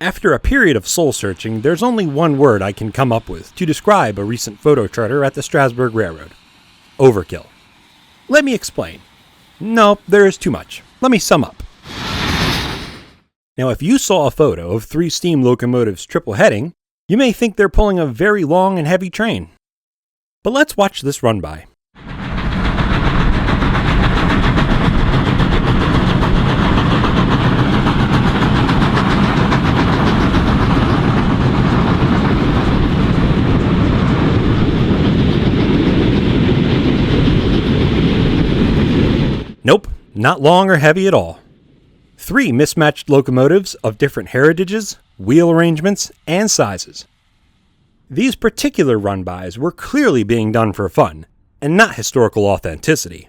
After a period of soul-searching, there's only one word I can come up with to describe a recent photo charter at the Strasburg Railroad. Overkill. Let me explain. No, there is too much. Let me sum up. Now, if you saw a photo of 3 steam locomotives triple heading, you may think they're pulling a very long and heavy train. But let's watch this run by. Nope, not long or heavy at all. 3 mismatched locomotives of different heritages, wheel arrangements, and sizes. These particular run-bys were clearly being done for fun, and not historical authenticity.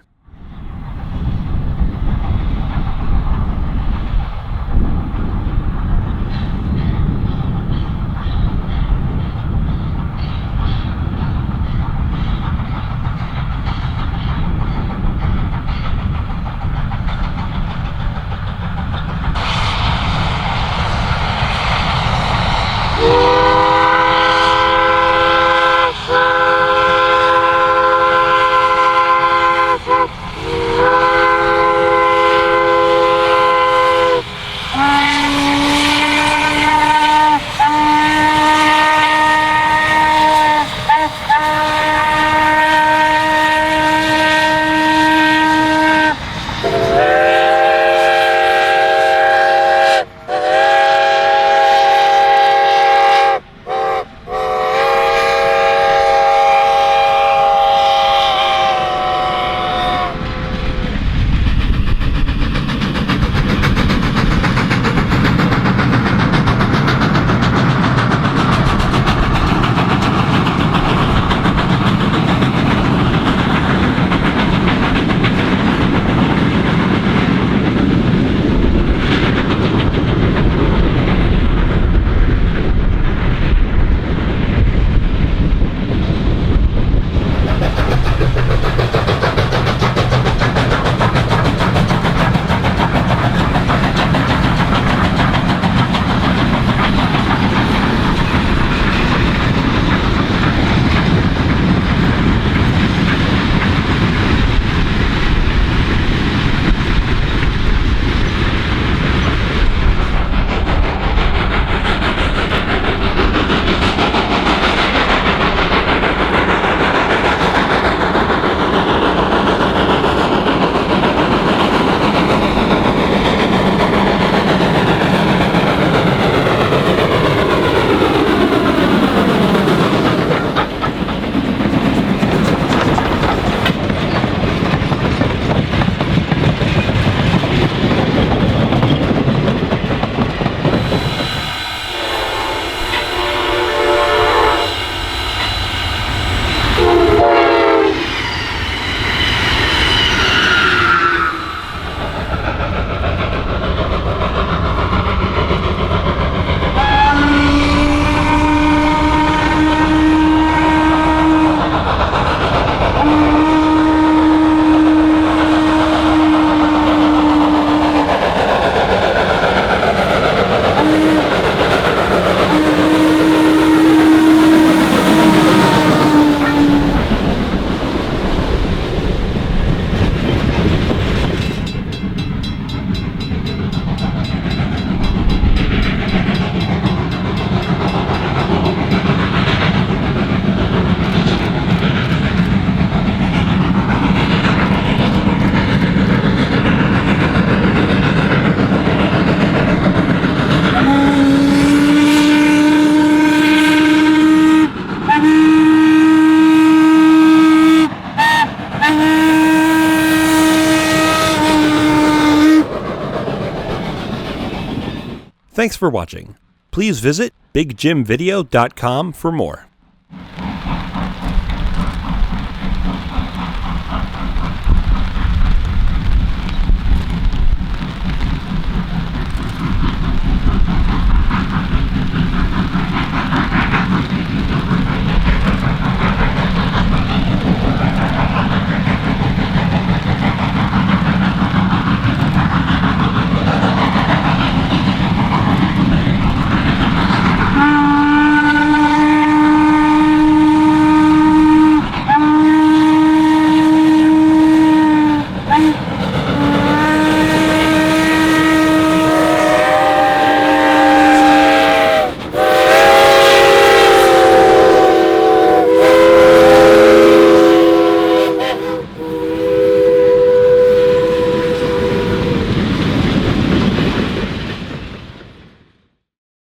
Thanks for watching. Please visit bigjimvideo.com for more.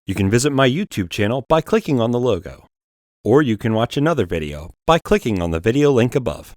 You can visit my YouTube channel by clicking on the logo, or you can watch another video by clicking on the video link above.